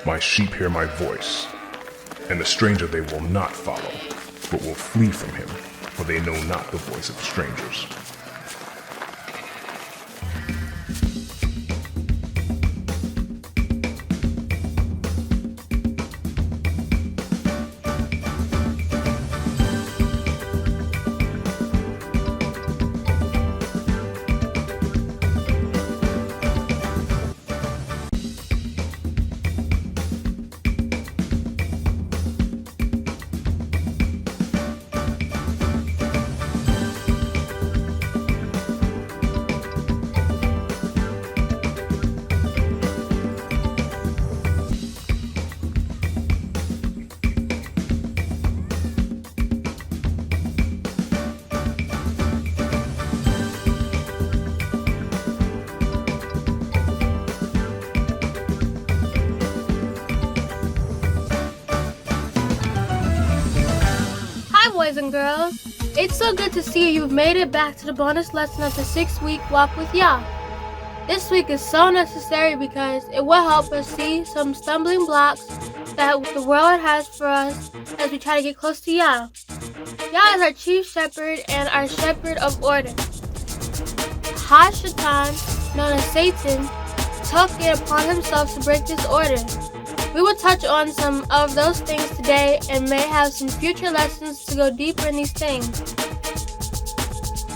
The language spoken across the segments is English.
My sheep hear my voice, and the stranger they will not follow, but will flee from him, for they know not the voice of strangers. Boys and girls, it's so good to see you've made it back to the bonus lesson of the 6-week walk with Yah. This week is so necessary because it will help us see some stumbling blocks that the world has for us as we try to get close to Yah. Yah is our chief shepherd and our shepherd of order. Hashatan, known as Satan, took it upon himself to break this order. We will touch on some of those things today and may have some future lessons to go deeper in these things.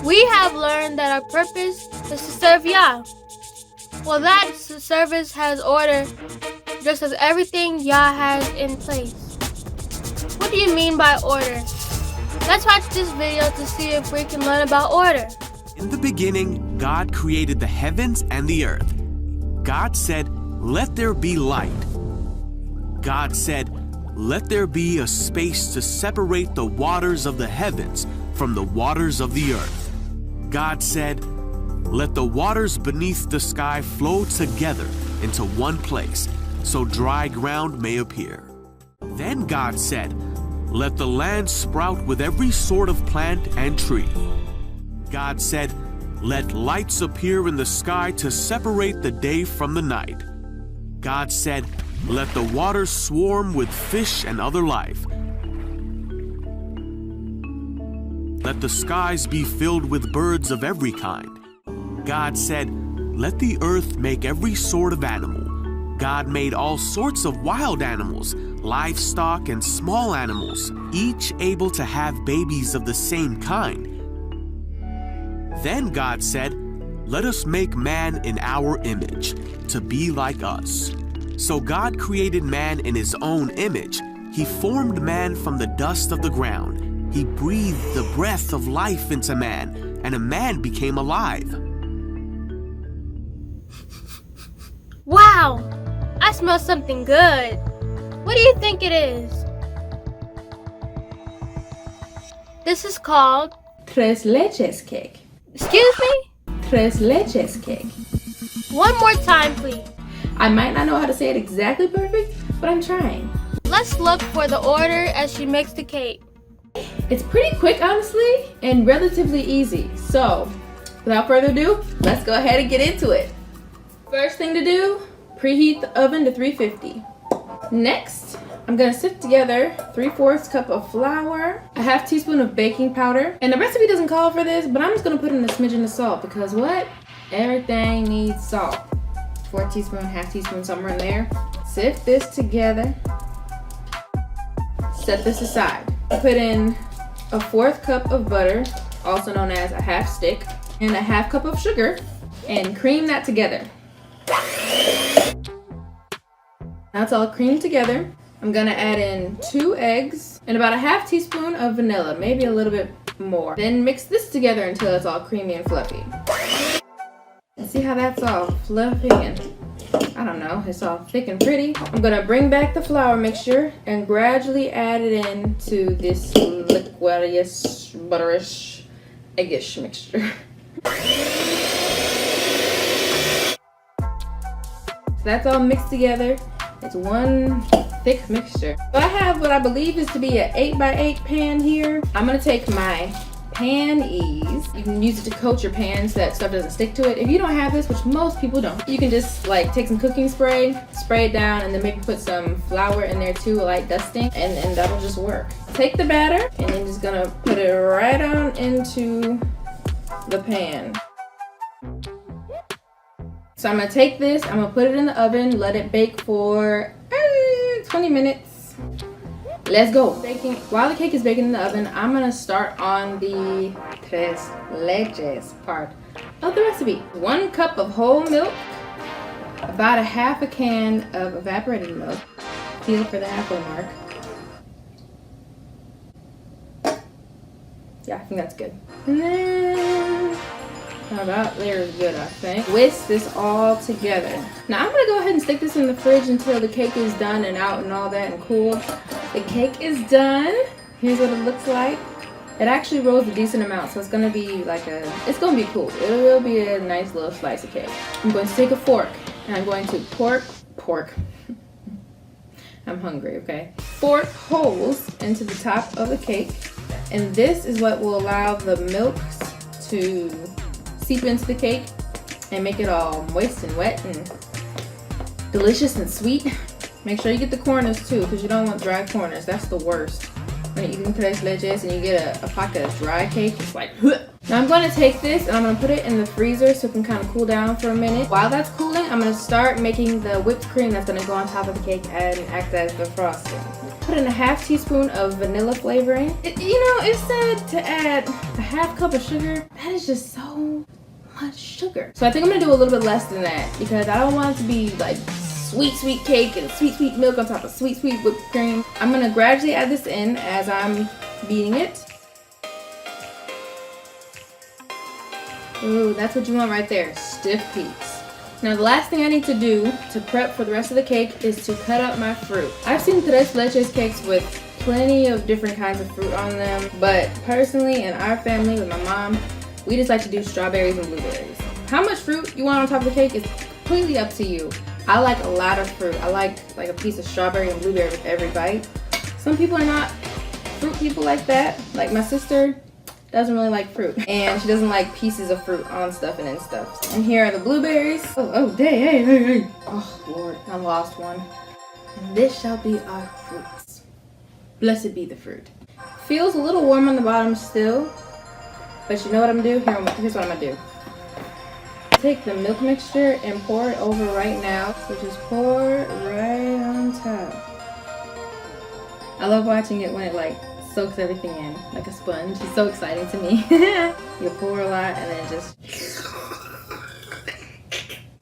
We have learned that our purpose is to serve Yah. Well, that service has order, just as everything Yah has in place. What do you mean by order? Let's watch this video to see if we can learn about order. In the beginning, God created the heavens and the earth. God said, "Let there be light." God said, "Let there be a space to separate the waters of the heavens from the waters of the earth." God said, "Let the waters beneath the sky flow together into one place, so dry ground may appear." Then God said, "Let the land sprout with every sort of plant and tree." God said, "Let lights appear in the sky to separate the day from the night." God said, "Let the waters swarm with fish and other life. Let the skies be filled with birds of every kind." God said, "Let the earth make every sort of animal." God made all sorts of wild animals, livestock, and small animals, each able to have babies of the same kind. Then God said, "Let us make man in our image, to be like us." So God created man in his own image. He formed man from the dust of the ground. He breathed the breath of life into man, and a man became alive. Wow! I smell something good. What do you think it is? This is called Tres leches cake. Excuse me? Tres leches cake. One more time, please. I might not know how to say it exactly perfect, but I'm trying. Let's look for the order as she makes the cake. It's pretty quick, honestly, and relatively easy. So, without further ado, let's go ahead and get into it. First thing to do, preheat the oven to 350. Next, I'm gonna sift together 3/4 cup of flour, a half teaspoon of baking powder, and the recipe doesn't call for this, but I'm just gonna put in a smidgen of salt because what? Everything needs salt. 4 teaspoon, half teaspoon, somewhere in there. Sift this together. Set this aside. Put in a 1/4 cup of butter, also known as a half stick, and a half cup of sugar, and cream that together. Now it's all creamed together. I'm gonna add in 2 eggs and about a half teaspoon of vanilla, maybe a little bit more. Then mix this together until it's all creamy and fluffy. And see how that's all fluffy and, I don't know, it's all thick and pretty. I'm gonna bring back the flour mixture and gradually add it into this liquidish, butterish, eggish mixture. So that's all mixed together. It's one thick mixture. So I have what I believe is to be an 8x8 pan here. I'm gonna take my pan ease. You can use it to coat your pan so that stuff doesn't stick to it. If you don't have this, which most people don't, you can just like take some cooking spray, spray it down, and then maybe put some flour in there too, like dusting, and that'll just work. Take the batter, and then just gonna put it right on into the pan. So I'm gonna take this, I'm gonna put it in the oven, let it bake for 20 minutes. Let's go. Baking. While the cake is baking in the oven, I'm gonna start on the tres leches part of the recipe. 1 cup of whole milk, about a half a can of evaporated milk. Feel for the halfway mark. Yeah, I think that's good. And then about there is good, I think. Whisk this all together. Now I'm gonna go ahead and stick this in the fridge until the cake is done and out and all that and cool. The cake is done. Here's what it looks like. It actually rose a decent amount, so it's gonna be like it's gonna be cool. It will be a nice little slice of cake. I'm going to take a fork and I'm going to pork. I'm hungry, okay? Fork holes into the top of the cake, and this is what will allow the milks to seep into the cake and make it all moist and wet and delicious and sweet. Make sure you get the corners too, because you don't want dry corners. That's the worst. When you're eating tres leches and you get a pocket of dry cake, it's like, huh. Now I'm going to take this and I'm going to put it in the freezer so it can kind of cool down for a minute. While that's cooling, I'm going to start making the whipped cream that's going to go on top of the cake and act as the frosting. Put in a half teaspoon of vanilla flavoring. It said to add a half cup of sugar. That is just so much sugar. So I think I'm going to do a little bit less than that because I don't want it to be like sweet cake and sweet milk on top of sweet whipped cream. I'm going to gradually add this in as I'm beating it. Ooh, that's what you want right there, stiff peaks. Now the last thing I need to do to prep for the rest of the cake is to cut up my fruit. I've seen tres leches cakes with plenty of different kinds of fruit on them, but personally in our family with my mom, we just like to do strawberries and blueberries. How much fruit you want on top of the cake is completely up to you. I like a lot of fruit. I like a piece of strawberry and blueberry with every bite. Some people are not fruit people like that. Like my sister doesn't really like fruit, and she doesn't like pieces of fruit on stuff and in stuff. And here are the blueberries. Oh, hey. Oh Lord, I lost one. And this shall be our fruits. Blessed be the fruit. Feels a little warm on the bottom still, but you know what I'm gonna do? Here's what I'm gonna do. Take the milk mixture and pour it over right now. So just pour right on top. I love watching it when it like soaks everything in like a sponge. It's so exciting to me. You pour a lot and then just...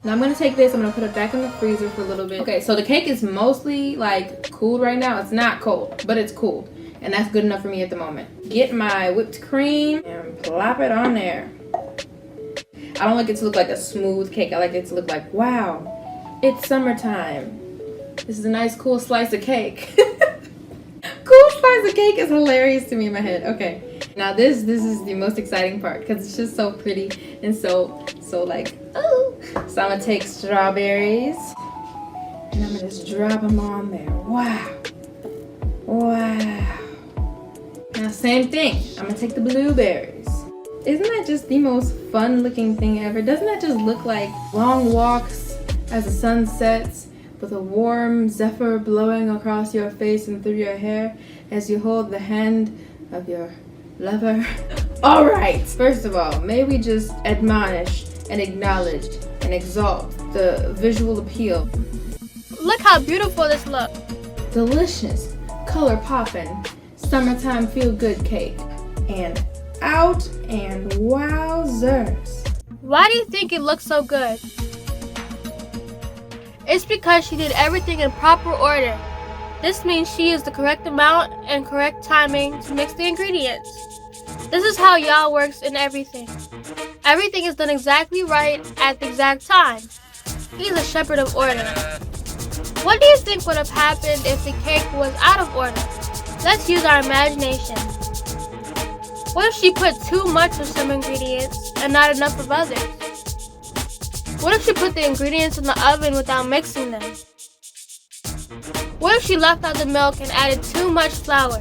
Now I'm gonna take this, I'm gonna put it back in the freezer for a little bit. Okay, so the cake is mostly like cooled right now. It's not cold, but it's cool. And that's good enough for me at the moment. Get my whipped cream and plop it on there. I don't like it to look like a smooth cake. I like it to look like, wow, it's summertime. This is a nice cool slice of cake. Cool slice of cake is hilarious to me in my head. Okay, now this is the most exciting part because it's just so pretty and so like, oh. So I'm gonna take strawberries and I'm gonna just drop them on there. Wow. Now same thing, I'm gonna take the blueberries. Isn't that just the most fun looking thing ever? Doesn't that just look like long walks as the sun sets with a warm zephyr blowing across your face and through your hair as you hold the hand of your lover? All right, first of all, may we just admonish and acknowledge and exalt the visual appeal. Look how beautiful this looks. Delicious, color popping, summertime feel good cake. And out and wowzers. Why do you think it looks so good? It's because she did everything in proper order. This means she used the correct amount and correct timing to mix the ingredients. This is how Yah works in everything. Everything is done exactly right at the exact time. He's a shepherd of order. What do you think would have happened if the cake was out of order? Let's use our imagination. What if she put too much of some ingredients and not enough of others? What if she put the ingredients in the oven without mixing them? What if she left out the milk and added too much flour?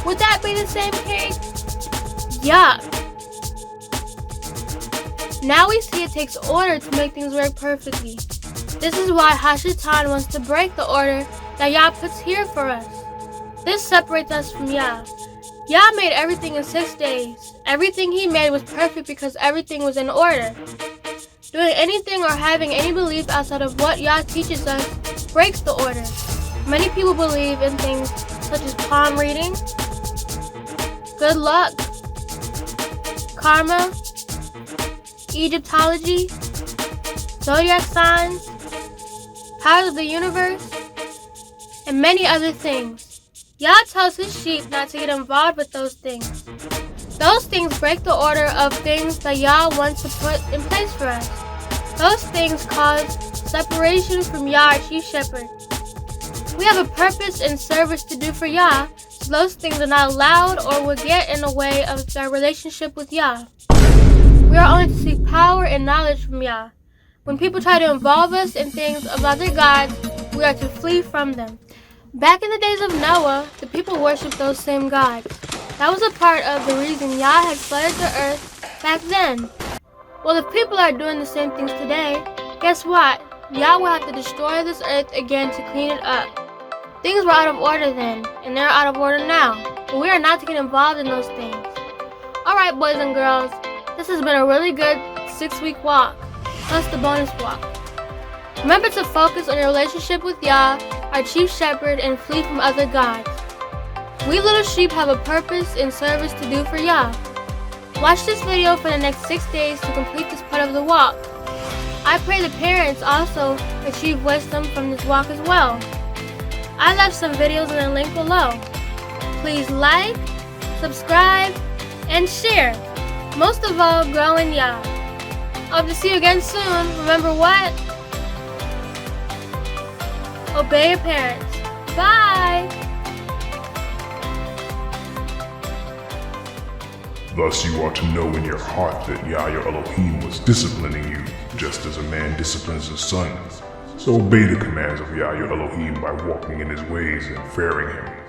Would that be the same pig? Yuck. Now we see it takes order to make things work perfectly. This is why Hashatan wants to break the order that Yah puts here for us. This separates us from Yah. Yah made everything in 6 days. Everything he made was perfect because everything was in order. Doing anything or having any belief outside of what Yah teaches us breaks the order. Many people believe in things such as palm reading, good luck, karma, Egyptology, zodiac signs, powers of the universe, and many other things. Yah tells his sheep not to get involved with those things. Those things break the order of things that Yah wants to put in place for us. Those things cause separation from Yah, our Chief Shepherd. We have a purpose and service to do for Yah, so those things are not allowed or will get in the way of our relationship with Yah. We are only to seek power and knowledge from Yah. When people try to involve us in things of other gods, we are to flee from them. Back in the days of Noah, the people worshipped those same gods. That was a part of the reason Yah had flooded the earth back then. Well, if people are doing the same things today, guess what? Yah will have to destroy this earth again to clean it up. Things were out of order then, and they're out of order now, but we are not to get involved in those things. Alright, boys and girls, this has been a really good 6-week walk, plus the bonus walk. Remember to focus on your relationship with Yah, our Chief Shepherd, and flee from other gods. We little sheep have a purpose and service to do for Yah. Watch this video for the next 6 days to complete this part of the walk. I pray the parents also achieve wisdom from this walk as well. I left some videos in the link below. Please like, subscribe, and share. Most of all, grow in Yah. Hope to see you again soon. Remember what? Obey your parents. Bye! Thus you are to know in your heart that Yah your Elohim was disciplining you, just as a man disciplines his son. So obey the commands of Yah your Elohim by walking in his ways and fearing him.